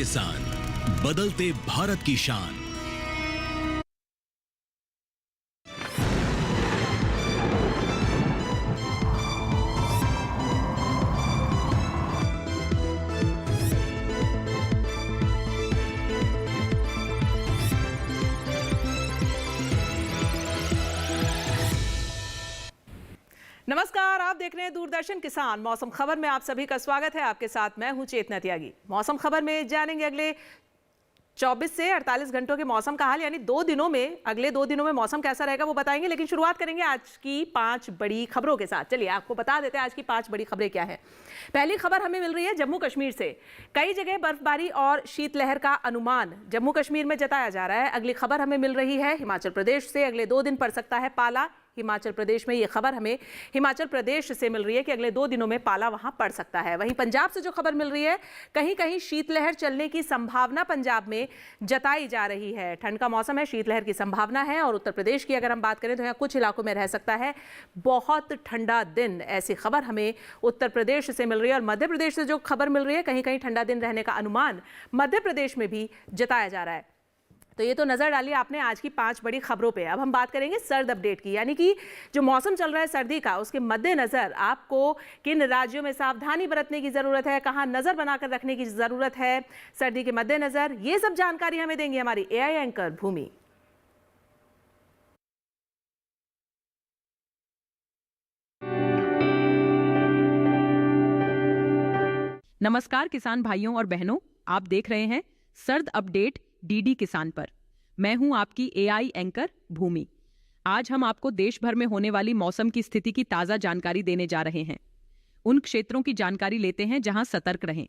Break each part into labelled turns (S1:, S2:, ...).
S1: किसान, बदलते भारत की शान।
S2: नमस्कार, आप देख रहे हैं दूरदर्शन किसान। मौसम खबर में आप सभी का स्वागत है। आपके साथ मैं हूं चेतना त्यागी। मौसम खबर में जानेंगे अगले 24 से 48 घंटों के मौसम का हाल, यानी अगले 2 दिनों में मौसम कैसा रहेगा वो बताएंगे। लेकिन शुरुआत करेंगे आज की 5 बड़ी खबरों के साथ। चलिए आपको बता देते हैं आज की 5 बड़ी खबरें क्या है। पहली खबर हमें मिल रही है जम्मू कश्मीर से। कई जगह बर्फबारी और शीतलहर का अनुमान जम्मू कश्मीर में जताया जा रहा है। अगली खबर हमें मिल रही है हिमाचल प्रदेश से। अगले 2 दिन पड़ सकता है पाला हिमाचल प्रदेश में। ये खबर हमें हिमाचल प्रदेश से मिल रही है कि अगले 2 दिनों में पाला वहां पड़ सकता है। वहीं पंजाब से जो खबर मिल रही है, कहीं कहीं शीतलहर चलने की संभावना पंजाब में जताई जा रही है। ठंड का मौसम है, शीतलहर की संभावना है। और उत्तर प्रदेश की अगर हम बात करें तो यहाँ कुछ इलाकों में रह सकता है बहुत ठंडा दिन। ऐसी खबर हमें उत्तर प्रदेश से मिल रही है। और मध्य प्रदेश से जो खबर मिल रही है, कहीं कहीं ठंडा दिन रहने का अनुमान मध्य प्रदेश में भी जताया जा रहा है। तो ये तो नजर डाली आपने आज की 5 बड़ी खबरों पे। अब हम बात करेंगे सर्द अपडेट की, यानी कि जो मौसम चल रहा है सर्दी का, उसके मद्देनजर आपको किन राज्यों में सावधानी बरतने की जरूरत है, कहां नजर बनाकर रखने की जरूरत है सर्दी के मद्देनजर, ये सब जानकारी हमें देंगी हमारी एआई एंकर भूमि।
S3: नमस्कार किसान भाइयों और बहनों, आप देख रहे हैं सर्द अपडेट डीडी किसान पर। मैं हूं आपकी एआई एंकर भूमि। आज हम आपको देश भर में होने वाली मौसम की स्थिति की ताजा जानकारी देने जा रहे हैं। उन क्षेत्रों की जानकारी लेते हैं जहां सतर्क रहें।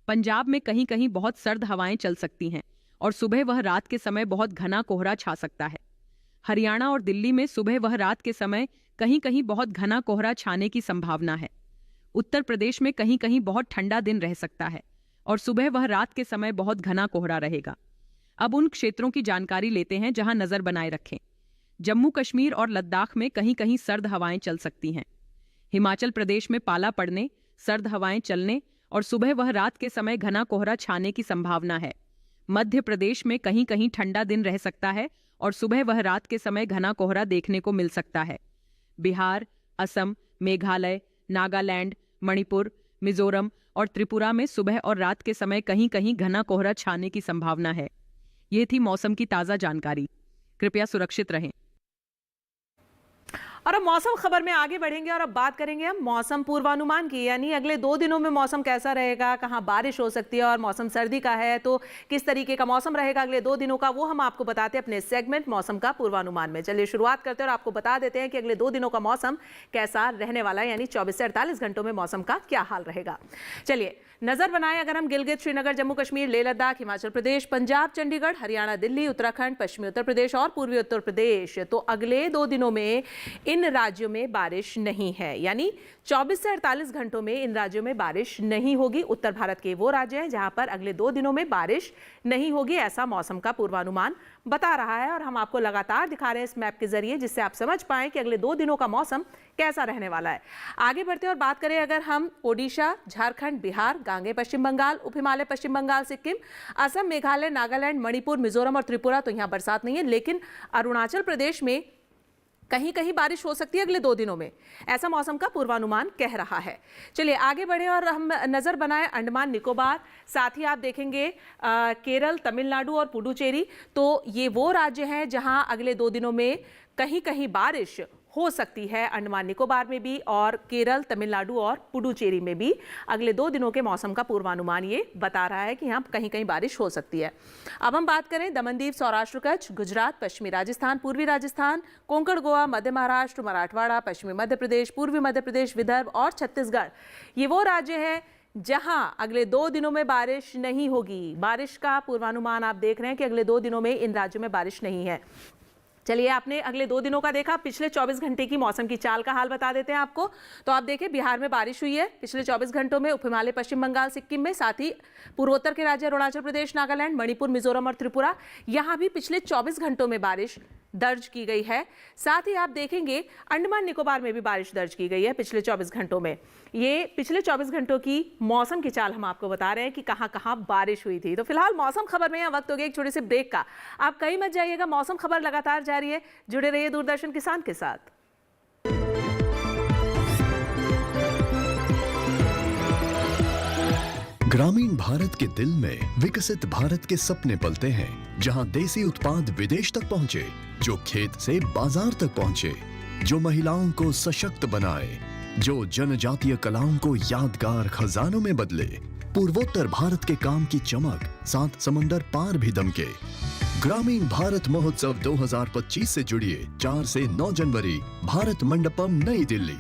S3: पंजाब में कहीं कहीं बहुत सर्द हवाएं चल सकती हैं और सुबह वह रात के समय बहुत घना कोहरा छा सकता है। हरियाणा और दिल्ली में सुबह वह रात के समय कहीं कहीं बहुत घना कोहरा छाने की संभावना है। उत्तर प्रदेश में कहीं कहीं बहुत ठंडा दिन रह सकता है और सुबह वह रात के समय बहुत घना कोहरा रहेगा। अब उन क्षेत्रों की जानकारी लेते हैं जहां नजर बनाए रखें। जम्मू कश्मीर और लद्दाख में कहीं कहीं सर्द हवाएं चल सकती हैं। हिमाचल प्रदेश में पाला पड़ने, सर्द हवाएं चलने और सुबह वह रात के समय घना कोहरा छाने की संभावना है। मध्य प्रदेश में कहीं कहीं ठंडा दिन रह सकता है और सुबह वह रात के समय घना कोहरा देखने को मिल सकता है। बिहार, असम, मेघालय, नागालैंड, मणिपुर, मिजोरम और त्रिपुरा में सुबह और रात के समय कहीं कहीं घना कोहरा छाने की संभावना है। ये थी मौसम की ताजा जानकारी। कृपया सुरक्षित रहें।
S2: और अब मौसम खबर में आगे बढ़ेंगे और अब बात करेंगे हम मौसम पूर्वानुमान की, यानी अगले 2 दिनों में मौसम कैसा रहेगा, कहां बारिश हो सकती है और मौसम सर्दी का है तो किस तरीके का मौसम रहेगा अगले 2 दिनों का, वो हम आपको बताते हैं अपने सेगमेंट मौसम का पूर्वानुमान में। चलिए शुरुआत करते हैं और आपको बता देते हैं कि अगले 2 दिनों का मौसम कैसा रहने वाला है, यानी 24 से 48 घंटों में मौसम का क्या हाल रहेगा। चलिए नजर बनाएं अगर हम गिलगित, श्रीनगर, जम्मू कश्मीर, लेह लद्दाख, हिमाचल प्रदेश, पंजाब, चंडीगढ़, हरियाणा, दिल्ली, उत्तराखंड, पश्चिमी उत्तर प्रदेश और पूर्वी उत्तर प्रदेश, तो अगले 2 दिनों में इन राज्यों में बारिश नहीं है। यानी 24 से 48 घंटों में इन राज्यों में बारिश नहीं होगी। उत्तर भारत के वो राज्य हैं जहां पर अगले 2 दिनों में बारिश नहीं होगी, ऐसा मौसम का पूर्वानुमान बता रहा है। और हम आपको लगातार दिखा रहे हैं इस मैप के जरिए, जिससे आप समझ पाएं कि अगले 2 दिनों का मौसम कैसा रहने वाला है। आगे बढ़ते हैं और बात करें अगर हम ओडिशा, झारखंड, बिहार, गांगे पश्चिम बंगाल, उप हिमालय पश्चिम बंगाल, सिक्किम, असम, मेघालय, नागालैंड, मणिपुर, मिजोरम और त्रिपुरा, तो यहां बरसात नहीं है। लेकिन अरुणाचल प्रदेश में कहीं कहीं बारिश हो सकती है अगले 2 दिनों में, ऐसा मौसम का पूर्वानुमान कह रहा है। चलिए आगे बढ़े और हम नजर बनाएं अंडमान निकोबार, साथ ही आप देखेंगे केरल, तमिलनाडु और पुडुचेरी, तो ये वो राज्य हैं जहां अगले 2 दिनों में कहीं कहीं बारिश हो सकती है। अंडमान निकोबार में भी और केरल, तमिलनाडु और पुडुचेरी में भी अगले 2 दिनों के मौसम का पूर्वानुमान ये बता रहा है कि यहाँ कहीं कहीं बारिश हो सकती है। अब हम बात करें दमनदीव, सौराष्ट्र, कच्छ, गुजरात, पश्चिमी राजस्थान, पूर्वी राजस्थान, कोंकण, गोवा, मध्य महाराष्ट्र, मराठवाड़ा, पश्चिमी मध्य प्रदेश, पूर्वी मध्य प्रदेश, विदर्भ और छत्तीसगढ़, ये वो राज्य हैं जहां अगले 2 दिनों में बारिश नहीं होगी। बारिश का पूर्वानुमान आप देख रहे हैं कि अगले 2 दिनों में इन राज्यों में बारिश नहीं है। चलिए आपने अगले 2 दिनों का देखा, पिछले 24 घंटे की मौसम की चाल का हाल बता देते हैं आपको। तो आप देखें बिहार में बारिश हुई है पिछले 24 घंटों में, उप हिमालय पश्चिम बंगाल, सिक्किम में, साथ ही पूर्वोत्तर के राज्य अरुणाचल प्रदेश, नागालैंड, मणिपुर, मिजोरम और त्रिपुरा, यहां भी पिछले 24 घंटों में बारिश दर्ज की गई है। साथ ही आप देखेंगे अंडमान निकोबार में भी बारिश दर्ज की गई है पिछले 24 घंटों में। ये पिछले 24 घंटों की मौसम की चाल हम आपको बता रहे हैं कि कहां कहां बारिश हुई थी। तो फिलहाल मौसम खबर में यहाँ वक्त हो गया एक छोटे से ब्रेक का। आप कहीं मत जाइएगा, मौसम खबर लगातार जारी है। जुड़े रहिए दूरदर्शन किसान के साथ।
S1: ग्रामीण भारत के दिल में विकसित भारत के सपने पलते हैं, जहां देसी उत्पाद विदेश तक पहुंचे, जो खेत से बाजार तक पहुंचे, जो महिलाओं को सशक्त बनाए, जो जनजातीय कलाओं को यादगार खजानों में बदले। पूर्वोत्तर भारत के काम की चमक 7 समंदर पार भी दमके। ग्रामीण भारत महोत्सव 2025 से जुड़िए 4 से 9 जनवरी, भारत मंडपम, नई दिल्ली।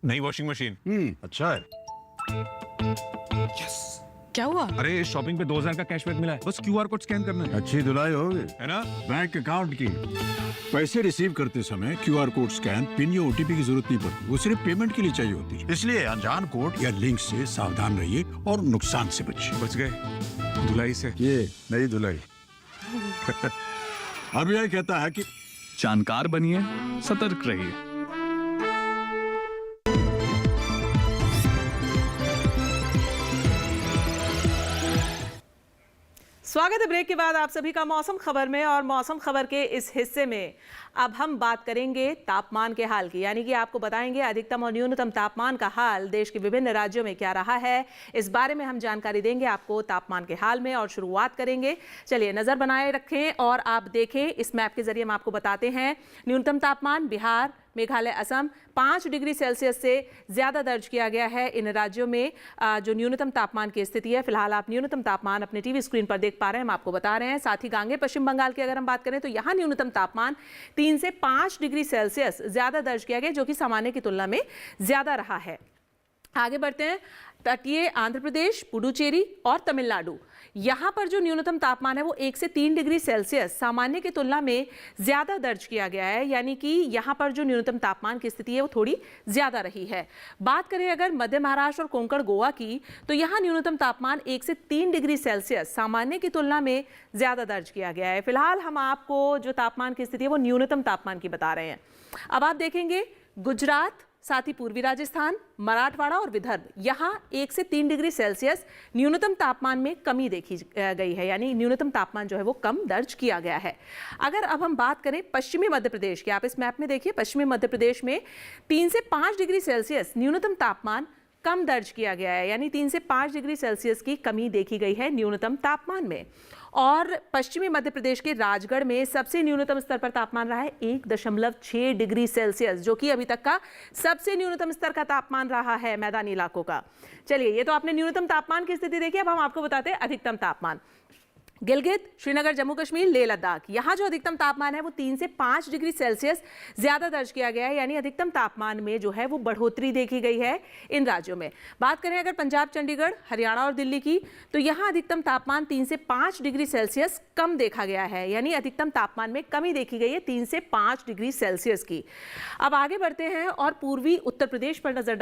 S4: नई वॉशिंग मशीन।
S5: अच्छा है।
S3: क्या हुआ?
S4: अरे शॉपिंग पे 2000 का कैशबैक मिला है, बस क्यूआर कोड स्कैन करना है।
S5: अच्छी धुलाई होगी
S4: है ना?
S5: बैंक अकाउंट की। पैसे रिसीव करते समय क्यूआर कोड स्कैन, पिन या ओटीपी की जरूरत नहीं पड़ती। वो सिर्फ पेमेंट के लिए चाहिए होती है। इसलिए अनजान कोड या लिंक से सावधान रहिए और नुकसान से बचिए।
S4: बच गए धुलाई से।
S5: ये नई धुलाई। आरबीआई कहता है कि
S6: जानकार बनिए, सतर्क रहिए।
S2: स्वागत है ब्रेक के बाद आप सभी का मौसम खबर में। और मौसम खबर के इस हिस्से में अब हम बात करेंगे तापमान के हाल की, यानी कि आपको बताएंगे अधिकतम और न्यूनतम तापमान का हाल देश के विभिन्न राज्यों में क्या रहा है। इस बारे में हम जानकारी देंगे आपको तापमान के हाल में। और शुरुआत करेंगे, चलिए नजर बनाए रखें और आप देखें, इस मैप के जरिए हम आपको बताते हैं न्यूनतम तापमान बिहार, मेघालय, असम 5 डिग्री सेल्सियस से ज्यादा दर्ज किया गया है। इन राज्यों में जो न्यूनतम तापमान की स्थिति है, फिलहाल आप न्यूनतम तापमान अपने टीवी स्क्रीन पर देख पा रहे हैं, हम आपको बता रहे हैं। साथ ही गांगे पश्चिम बंगाल की अगर हम बात करें तो यहाँ न्यूनतम तापमान 3 से 5 डिग्री सेल्सियस ज्यादा दर्ज किया गया, जो कि सामान्य की तुलना में ज्यादा रहा है। आगे बढ़ते हैं, तटीय आंध्र प्रदेश, पुडुचेरी और तमिलनाडु, यहाँ पर जो न्यूनतम तापमान है वो 1 से 3 डिग्री सेल्सियस सामान्य की तुलना में ज्यादा दर्ज किया गया है, यानी कि यहाँ पर जो न्यूनतम तापमान की स्थिति है वो थोड़ी ज्यादा रही है। बात करें अगर मध्य महाराष्ट्र और कोंकण गोवा की, तो यहाँ न्यूनतम तापमान 1 से 3 डिग्री सेल्सियस सामान्य की तुलना में ज्यादा दर्ज किया गया है। फिलहाल हम आपको जो तापमान की स्थिति है वो न्यूनतम तापमान की बता रहे हैं। अब आप देखेंगे गुजरात, साथ ही पूर्वी राजस्थान, मराठवाड़ा और विदर्भ, यहाँ 1 से 3 डिग्री सेल्सियस न्यूनतम तापमान में कमी देखी गई है, यानी न्यूनतम तापमान जो है वो कम दर्ज किया गया है। अगर अब हम बात करें पश्चिमी मध्य प्रदेश की, आप इस मैप में देखिए, पश्चिमी मध्य प्रदेश में 3 से 5 डिग्री सेल्सियस न्यूनतम तापमान कम दर्ज किया गया है, यानी 3 से 5 डिग्री सेल्सियस की कमी देखी गई है न्यूनतम तापमान में। और पश्चिमी मध्य प्रदेश के राजगढ़ में सबसे न्यूनतम स्तर पर तापमान रहा है 1.6 डिग्री सेल्सियस, जो कि अभी तक का सबसे न्यूनतम स्तर का तापमान रहा है मैदानी इलाकों का। चलिए, ये तो आपने न्यूनतम तापमान की स्थिति देखी, अब हम आपको बताते हैं अधिकतम तापमान। गिलगित, श्रीनगर, जम्मू कश्मीर, लेह लद्दाख, यहाँ जो अधिकतम तापमान है वो 3 से 5 डिग्री सेल्सियस ज्यादा दर्ज किया गया है, यानी अधिकतम तापमान में जो है वो बढ़ोतरी देखी गई है इन राज्यों में। बात करें अगर पंजाब, चंडीगढ़, हरियाणा और दिल्ली की, तो यहाँ अधिकतम तापमान 3 से 5 डिग्री सेल्सियस कम देखा गया है, यानी अधिकतम तापमान में कमी देखी गई है 3 से 5 डिग्री सेल्सियस की। अब आगे बढ़ते हैं और पूर्वी उत्तर प्रदेश पर नजर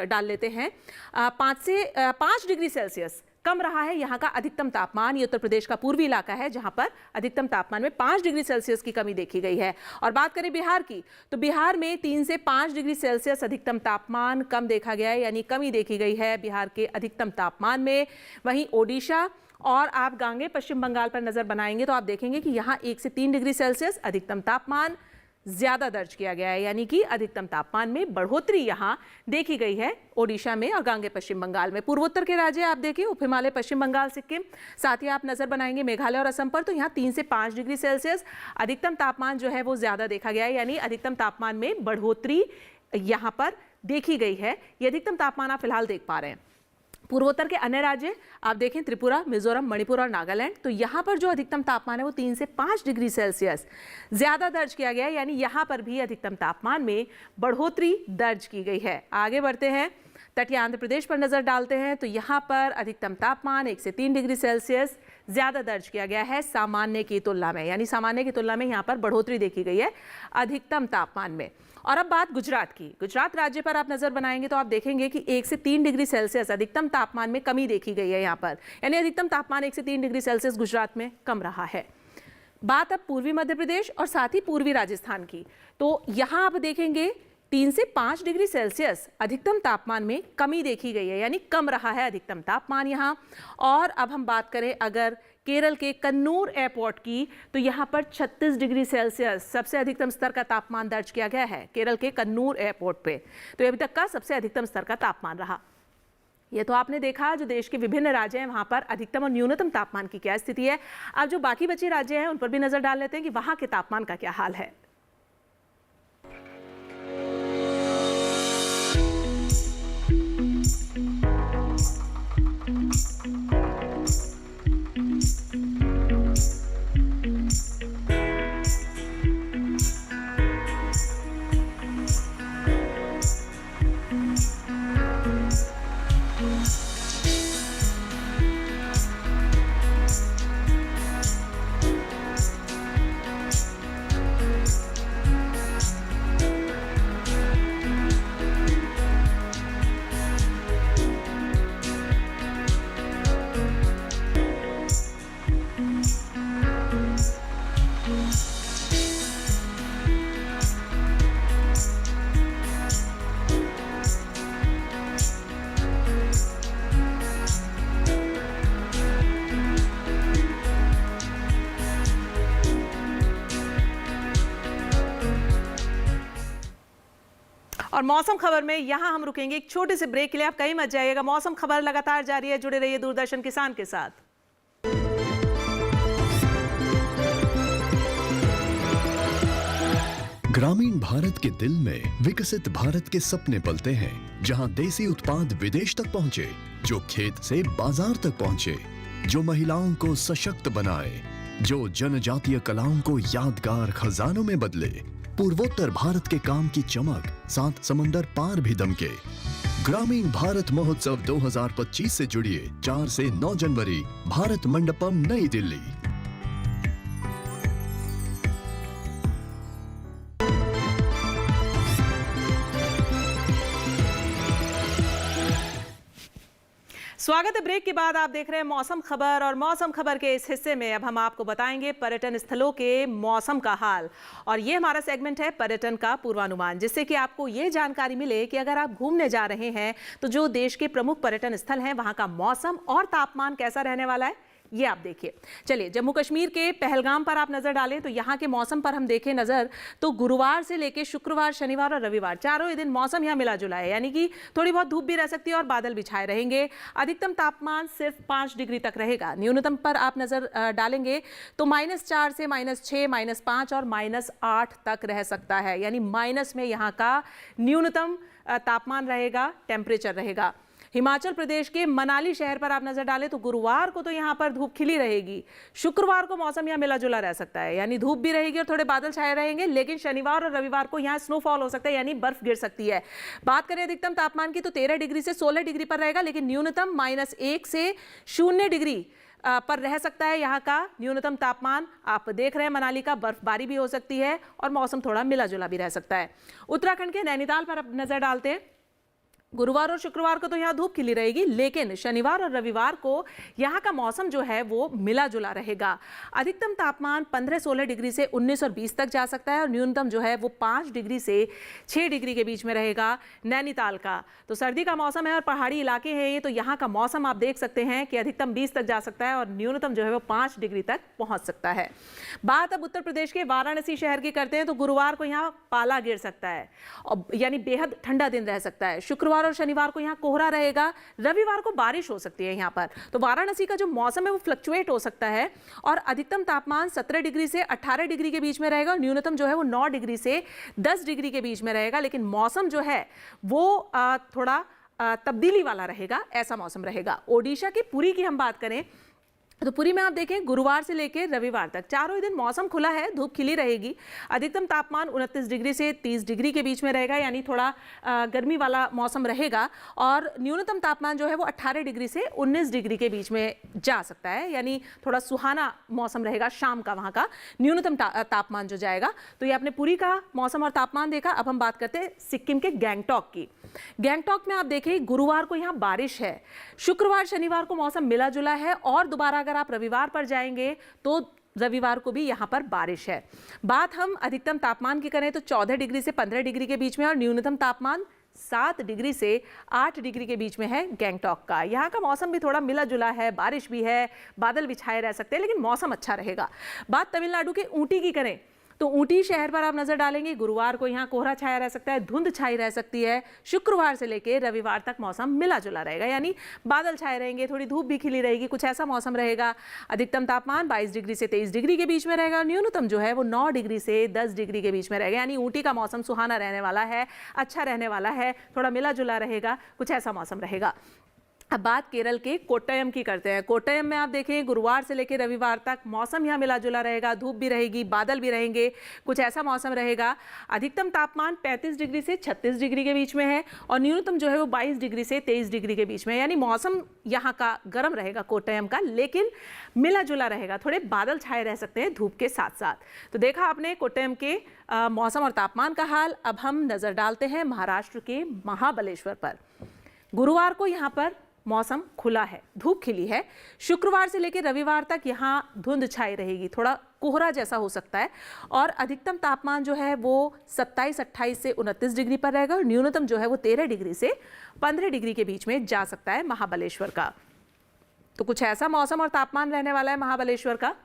S2: डाल लेते हैं। 5 डिग्री सेल्सियस कम रहा है यहाँ का अधिकतम तापमान। ये उत्तर प्रदेश का पूर्वी इलाका है जहां पर अधिकतम तापमान में 5 डिग्री सेल्सियस की कमी देखी गई है। और बात करें बिहार की, तो बिहार में 3 से 5 डिग्री सेल्सियस अधिकतम तापमान कम देखा गया है, यानी कमी देखी गई है बिहार के अधिकतम तापमान में। वहीं ओडिशा और आप गांगे पश्चिम बंगाल पर नजर बनाएंगे तो आप देखेंगे कि यहाँ 1 से 3 डिग्री सेल्सियस अधिकतम तापमान ज्यादा दर्ज किया गया है, यानी कि अधिकतम तापमान में बढ़ोतरी यहां देखी गई है ओडिशा में और गांगे पश्चिम बंगाल में। पूर्वोत्तर के राज्य आप देखिए, उप हिमालय, पश्चिम बंगाल, सिक्किम, साथ ही आप नजर बनाएंगे मेघालय और असम पर, तो यहाँ 3 से 5 डिग्री सेल्सियस अधिकतम तापमान जो है वो ज्यादा देखा गया है, यानी अधिकतम तापमान में बढ़ोतरी यहां पर देखी गई है। ये अधिकतम तापमान आप फिलहाल देख पा रहे हैं। पूर्वोत्तर के अन्य राज्य आप देखें, त्रिपुरा, मिजोरम, मणिपुर और नागालैंड, तो यहाँ पर जो अधिकतम तापमान है वो 3 से 5 डिग्री सेल्सियस ज्यादा दर्ज किया गया है, यानी यहाँ पर भी अधिकतम तापमान में बढ़ोतरी दर्ज की गई है। आगे बढ़ते हैं, तटीय आंध्र प्रदेश पर नजर डालते हैं, तो यहाँ पर अधिकतम तापमान 1 से 3 डिग्री सेल्सियस ज्यादा दर्ज किया गया है सामान्य की तुलना में, यानी सामान्य की तुलना में यहाँ पर बढ़ोतरी देखी गई है अधिकतम तापमान में। और अब बात गुजरात की। गुजरात राज्य पर आप नजर बनाएंगे तो आप देखेंगे कि 1 से 3 डिग्री सेल्सियस अधिकतम तापमान में कमी देखी गई है यहाँ पर, यानी अधिकतम तापमान 1 से 3 डिग्री सेल्सियस गुजरात में कम रहा है। बात अब पूर्वी मध्य प्रदेश और साथ ही पूर्वी राजस्थान की, तो यहाँ आप देखेंगे 3 से 5 डिग्री सेल्सियस अधिकतम तापमान में कमी देखी गई है, यानी कम रहा है अधिकतम तापमान यहाँ। और अब हम बात करें अगर केरल के कन्नूर एयरपोर्ट की, तो यहाँ पर 36 डिग्री सेल्सियस सबसे अधिकतम स्तर का तापमान दर्ज किया गया है केरल के कन्नूर एयरपोर्ट पे। तो अभी तक का सबसे अधिकतम स्तर का तापमान रहा। ये तो आपने देखा जो देश के विभिन्न राज्य हैं वहां पर अधिकतम और न्यूनतम तापमान की क्या स्थिति है। अब जो बाकी बचे राज्य हैं उन पर भी नजर डाल लेते हैं कि वहां के तापमान का क्या हाल है। और मौसम खबर में यहां हम रुकेंगे एक छोटे से ब्रेक के लिए। आप कहीं मत जाइएगा, मौसम खबर लगातार जारी है, जुड़े रहिए दूरदर्शन किसान के साथ।
S1: ग्रामीण भारत के दिल में विकसित भारत के सपने पलते हैं, जहां देसी उत्पाद विदेश तक पहुंचे, जो खेत से बाजार तक पहुंचे, जो महिलाओं को सशक्त बनाए, जो जनजातीय कलाओं को यादगार खजानों में बदले। पूर्वोत्तर भारत के काम की चमक 7 समंदर पार भी दमके। ग्रामीण भारत महोत्सव 2025 से जुड़िए 4 से 9 जनवरी, भारत मंडपम, नई दिल्ली।
S2: स्वागत है ब्रेक के बाद। आप देख रहे हैं मौसम खबर और मौसम खबर के इस हिस्से में अब हम आपको बताएंगे पर्यटन स्थलों के मौसम का हाल। और ये हमारा सेगमेंट है पर्यटन का पूर्वानुमान, जिससे कि आपको ये जानकारी मिले कि अगर आप घूमने जा रहे हैं तो जो देश के प्रमुख पर्यटन स्थल हैं वहां का मौसम और तापमान कैसा रहने वाला है, ये आप देखिए। चलिए, जम्मू कश्मीर के पहलगाम पर आप नजर डालें तो यहाँ के मौसम पर हम देखें नजर, तो गुरुवार से लेकर शुक्रवार, शनिवार और रविवार चारों ही दिन मौसम यहाँ मिला जुला है, यानी कि थोड़ी बहुत धूप भी रह सकती है और बादल भी छाए रहेंगे। अधिकतम तापमान सिर्फ 5 डिग्री तक रहेगा। न्यूनतम पर आप नजर डालेंगे तो -4 से -6, -5 और -8 तक रह सकता है, यानी माइनस में यहाँ का न्यूनतम तापमान रहेगा, टेम्परेचर रहेगा। हिमाचल प्रदेश के मनाली शहर पर आप नजर डालें तो गुरुवार को तो यहाँ पर धूप खिली रहेगी। शुक्रवार को मौसम यहाँ मिला जुला रह सकता है, यानी धूप भी रहेगी और थोड़े बादल छाए रहेंगे, लेकिन शनिवार और रविवार को यहाँ स्नोफॉल हो सकता है, यानी बर्फ गिर सकती है। बात करें अधिकतम तापमान की तो 13 डिग्री से 16 डिग्री पर रहेगा, लेकिन न्यूनतम -1 से 0 डिग्री पर रह सकता है यहाँ का न्यूनतम तापमान। आप देख रहे हैं मनाली का बर्फबारी भी हो सकती है और मौसम थोड़ा मिला जुला भी रह सकता है। उत्तराखंड के नैनीताल पर आप नजर डालते हैं। गुरुवार और शुक्रवार को तो यहाँ धूप खिली रहेगी, लेकिन शनिवार और रविवार को यहाँ का मौसम जो है वो मिला जुला रहेगा। अधिकतम तापमान 15-16 डिग्री से 19 और 20 तक जा सकता है और न्यूनतम जो है वो 5 डिग्री से 6 डिग्री के बीच में रहेगा नैनीताल का। तो सर्दी का मौसम है और पहाड़ी इलाके हैं ये, तो यहाँ का मौसम आप देख सकते हैं कि अधिकतम 20 तक जा सकता है और न्यूनतम जो है वो 5 डिग्री तक पहुँच सकता है। बात अब उत्तर प्रदेश के वाराणसी शहर की करते हैं तो गुरुवार को यहाँ पाला गिर सकता है, यानी बेहद ठंडा दिन रह सकता है। शुक्रवार और शनिवार को यहाँ कोहरा रहेगा, रविवार को बारिश हो सकती है यहाँ पर। तो वाराणसी का जो मौसम है वो फ्लक्चुएट हो सकता है और अधिकतम तापमान 17 डिग्री से 18 डिग्री के बीच में रहेगा और न्यूनतम जो है वो 9 डिग्री से 10 डिग्री के बीच में रहेगा, लेकिन मौसम जो है वो थोड़ा तब्दीली वाला रहेगा, ऐसा मौसम रहेगा। ओडिशा की पुरी की हम बात करें तो पुरी में आप देखें गुरुवार से लेकर रविवार तक चारों ही दिन मौसम खुला है, धूप खिली रहेगी। अधिकतम तापमान 29 डिग्री से 30 डिग्री के बीच में रहेगा, यानी थोड़ा गर्मी वाला मौसम रहेगा। और न्यूनतम तापमान जो है वो 18 डिग्री से 19 डिग्री के बीच में जा सकता है, यानी थोड़ा सुहाना मौसम रहेगा शाम का वहाँ का न्यूनतम तापमान जो जाएगा। तो ये आपने पुरी का मौसम और तापमान देखा। अब हम बात करते हैं सिक्किम के गैंगटॉक की। गैंगटॉक में आप देखें गुरुवार को यहाँ बारिश है, शुक्रवार शनिवार को मौसम मिला जुला है, और दोबारा अगर आप रविवार पर जाएंगे तो रविवार को भी यहाँ पर बारिश है। बात हम अधिकतम तापमान की करें तो 14 डिग्री से 15 डिग्री के बीच में, और न्यूनतम तापमान 7 डिग्री से 8 डिग्री के बीच में है गैंगटॉक का। यहाँ का मौसम भी थोड़ा मिला जुला है, बारिश भी है, बादल भी छाए रह सकते हैं, लेकिन मौसम अच्छा रहेगा। बात तमिलनाडु के ऊटी की करें तो ऊटी शहर पर आप नजर डालेंगे, गुरुवार को यहाँ कोहरा छाया रह सकता है, धुंध छाई रह सकती है। शुक्रवार से लेकर रविवार तक मौसम मिला जुला रहेगा, यानी बादल छाए रहेंगे, थोड़ी धूप भी खिली रहेगी, कुछ ऐसा मौसम रहेगा। अधिकतम तापमान 22 डिग्री से 23 डिग्री के बीच में रहेगा, न्यूनतम जो है वो 9 डिग्री से 10 डिग्री के बीच में रहेगा। यानी ऊटी का मौसम सुहाना रहने वाला है, अच्छा रहने वाला है, थोड़ा मिला जुला रहेगा, कुछ ऐसा मौसम रहेगा। अब बात केरल के कोट्टयम की करते हैं। कोट्टयम में आप देखें गुरुवार से लेकर रविवार तक मौसम यहाँ मिला जुला रहेगा, धूप भी रहेगी, बादल भी रहेंगे, कुछ ऐसा मौसम रहेगा। अधिकतम तापमान 35 डिग्री से 36 डिग्री के बीच में है, और न्यूनतम जो है वो 22 डिग्री से 23 डिग्री के बीच में है। यानी मौसम यहाँ का गर्म रहेगा कोट्टयम का, लेकिन मिला जुला रहेगा, थोड़े बादल छाए रह सकते हैं धूप के साथ साथ। तो देखा आपने कोट्टयम के मौसम और तापमान का हाल। अब हम नजर डालते हैं महाराष्ट्र के महाबलेश्वर पर। गुरुवार को यहाँ पर मौसम खुला है, धूप खिली है। शुक्रवार से लेकर रविवार तक यहाँ धुंध छाई रहेगी, थोड़ा कोहरा जैसा हो सकता है, और अधिकतम तापमान जो है वो 27-28 से 29 डिग्री पर रहेगा, और न्यूनतम जो है वो 13 डिग्री से 15 डिग्री के बीच में जा सकता है महाबलेश्वर का। तो कुछ ऐसा मौसम और तापमान रहने वाला है महाबलेश्वर का।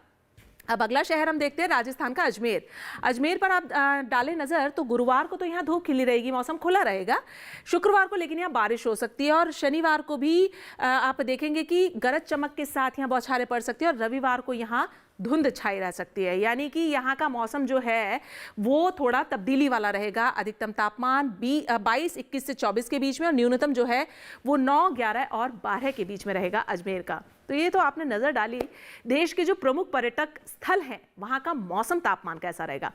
S2: अब अगला शहर हम देखते हैं राजस्थान का अजमेर। अजमेर पर आप डालें नजर तो गुरुवार को तो यहाँ धूप खिली रहेगी, मौसम खुला रहेगा। शुक्रवार को लेकिन यहाँ बारिश हो सकती है, और शनिवार को भी आप देखेंगे कि गरज चमक के साथ यहाँ बौछारें पड़ सकती है, और रविवार को यहाँ धुंध छाई रह सकती है। यानी कि यहाँ का मौसम जो है वो थोड़ा तब्दीली वाला रहेगा। अधिकतम तापमान 22-21 से 24 के बीच में, और न्यूनतम जो है वो 9, 11 और 12 के बीच में रहेगा अजमेर का। तो ये तो आपने नजर डाली देश के जो प्रमुख पर्यटक स्थल हैं वहाँ का मौसम तापमान कैसा रहेगा।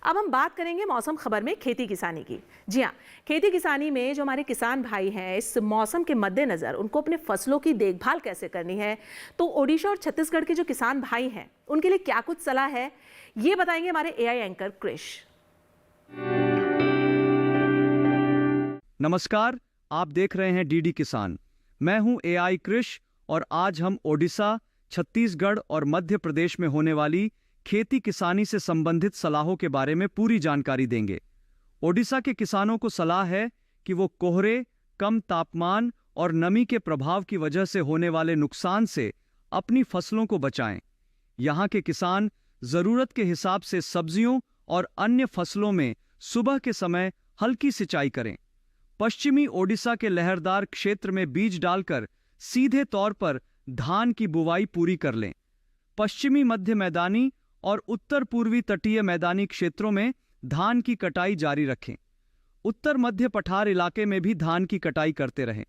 S2: अब हम बात करेंगे मौसम खबर में खेती किसानी की। जी हाँ, खेती किसानी में जो हमारे किसान भाई हैं, इस मौसम के मद्देनजर उनको अपने फसलों की देखभाल कैसे करनी है, तो ओडिशा और छत्तीसगढ़ के जो किसान भाई हैं उनके लिए क्या कुछ सलाह है, ये बताएंगे हमारे एआई एंकर क्रिश।
S7: नमस्कार, आप देख रहे हैं डीडी किसान। मैं हूं एआई क्रिश, और आज हम ओडिशा, छत्तीसगढ़ और मध्य प्रदेश में होने वाली खेती किसानी से संबंधित सलाहों के बारे में पूरी जानकारी देंगे। ओडिशा के किसानों को सलाह है कि वो कोहरे, कम तापमान और नमी के प्रभाव की वजह से होने वाले नुकसान से अपनी फसलों को बचाएं। यहाँ के किसान जरूरत के हिसाब से सब्जियों और अन्य फसलों में सुबह के समय हल्की सिंचाई करें। पश्चिमी ओडिशा के लहरदार क्षेत्र में बीज डालकर सीधे तौर पर धान की बुवाई पूरी कर लें। पश्चिमी मध्य मैदानी और उत्तर पूर्वी तटीय मैदानी क्षेत्रों में धान की कटाई जारी रखें। उत्तर मध्य पठार इलाके में भी धान की कटाई करते रहें।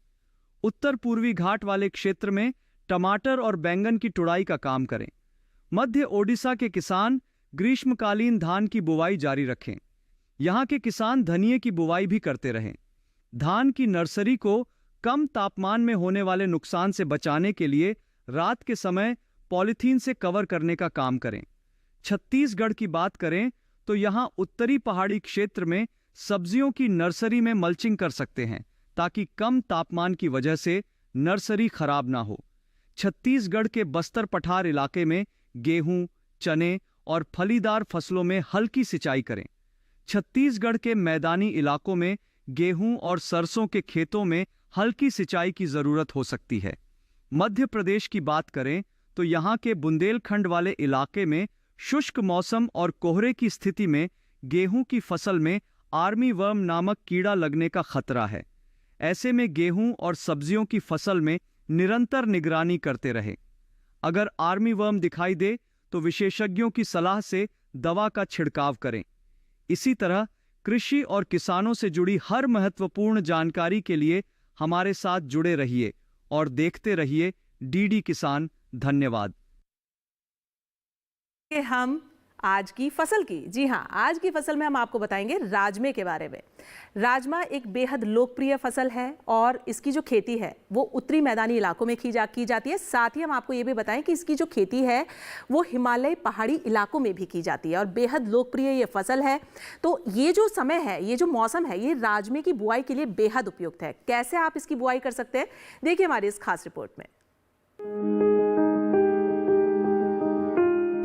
S7: उत्तर पूर्वी घाट वाले क्षेत्र में टमाटर और बैंगन की तुड़ाई का काम करें। मध्य ओडिशा के किसान ग्रीष्मकालीन धान की बुवाई जारी रखें। यहाँ के किसान धनिये की बुवाई भी करते रहें। धान की नर्सरी को कम तापमान में होने वाले नुकसान से बचाने के लिए रात के समय पॉलीथीन से कवर करने का काम करें। छत्तीसगढ़ की बात करें तो यहाँ उत्तरी पहाड़ी क्षेत्र में सब्जियों की नर्सरी में मल्चिंग कर सकते हैं, ताकि कम तापमान की वजह से नर्सरी खराब ना हो। छत्तीसगढ़ के बस्तर पठार इलाके में गेहूं, चने और फलीदार फसलों में हल्की सिंचाई करें। छत्तीसगढ़ के मैदानी इलाकों में गेहूं और सरसों के खेतों में हल्की सिंचाई की जरूरत हो सकती है। मध्य प्रदेश की बात करें तो यहाँ के बुंदेलखंड वाले इलाके में शुष्क मौसम और कोहरे की स्थिति में गेहूं की फसल में आर्मी वर्म नामक कीड़ा लगने का खतरा है। ऐसे में गेहूं और सब्जियों की फसल में निरंतर निगरानी करते रहे। अगर आर्मी वर्म दिखाई दे तो विशेषज्ञों की सलाह से दवा का छिड़काव करें। इसी तरह कृषि और किसानों से जुड़ी हर महत्वपूर्ण जानकारी के लिए हमारे साथ जुड़े रहिए और देखते रहिए डीडी किसान। धन्यवाद।
S2: कि हम आज की फसल की, जी हाँ, आज की फसल में हम आपको बताएंगे राजमे के बारे में। राजमा एक बेहद लोकप्रिय फसल है और इसकी जो खेती है वो उत्तरी मैदानी इलाकों में की जाती है। साथ ही हम आपको ये भी बताएं कि इसकी जो खेती है वो हिमालय पहाड़ी इलाकों में भी की जाती है और बेहद लोकप्रिय ये फसल है। तो ये जो समय है, ये जो मौसम है, ये राजमे की बुआई के लिए बेहद उपयुक्त है। कैसे आप इसकी बुआई कर सकते हैं, देखिए हमारी इस खास रिपोर्ट में।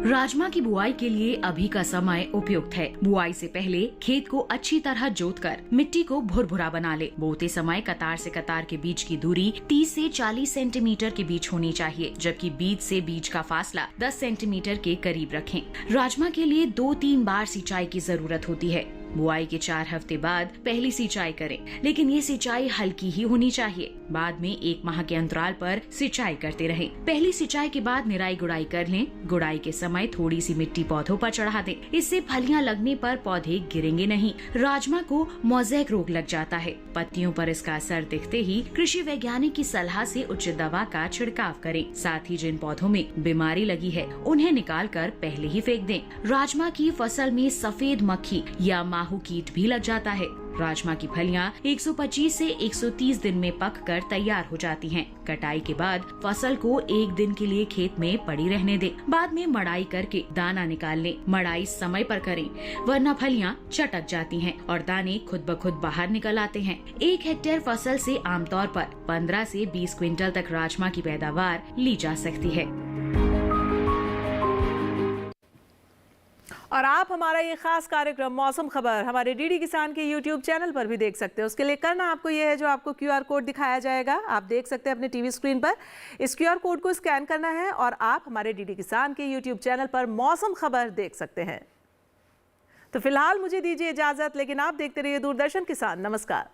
S8: राजमा की बुआई के लिए अभी का समय उपयुक्त है। बुआई से पहले खेत को अच्छी तरह जोतकर मिट्टी को भुरभुरा बना ले। बोते समय कतार से कतार के बीच की दूरी 30 से 40 सेंटीमीटर के बीच होनी चाहिए, जबकि बीज से बीज का फासला 10 सेंटीमीटर के करीब रखें। राजमा के लिए 2-3 बार सिंचाई की जरूरत होती है। बुआई के 4 हफ्ते बाद पहली सिंचाई करें, लेकिन ये सिंचाई हल्की ही होनी चाहिए। बाद में 1 माह के अंतराल पर सिंचाई करते रहें। पहली सिंचाई के बाद निराई गुड़ाई कर लें। गुड़ाई के समय थोड़ी सी मिट्टी पौधों पर चढ़ा दें, इससे फलियां लगने पर पौधे गिरेंगे नहीं। राजमा को मोज़ेक रोग लग जाता है। पत्तियों पर इसका असर दिखते ही कृषि वैज्ञानिक की सलाह से उचित दवा का छिड़काव करें। साथ ही जिन पौधों में बीमारी लगी है उन्हें निकाल कर पहले ही फेंक दें। राजमा की फसल में सफेद मक्खी या माहू कीट भी लग जाता है। राजमा की फलियां 125 से 130 दिन में पककर तैयार हो जाती हैं। कटाई के बाद फसल को 1 दिन के लिए खेत में पड़ी रहने दें। बाद में मड़ाई करके दाना निकाल लें। मड़ाई समय पर करें, वरना फलियां चटक जाती हैं और दाने खुद ब खुद बाहर निकल आते हैं। 1 हेक्टेयर फसल से आमतौर पर 15 से 20 क्विंटल तक राजमा की पैदावार ली जा सकती है।
S2: और आप हमारा ये खास कार्यक्रम मौसम खबर हमारे डीडी किसान के यूट्यूब चैनल पर भी देख सकते हैं। उसके लिए करना आपको ये है, जो आपको QR कोड दिखाया जाएगा, आप देख सकते हैं अपने टीवी स्क्रीन पर। इस QR कोड को स्कैन करना है और आप हमारे डीडी किसान के यूट्यूब चैनल पर मौसम खबर देख सकते हैं। तो फिलहाल मुझे दीजिए इजाजत, लेकिन आप देखते रहिए दूरदर्शन किसान। नमस्कार।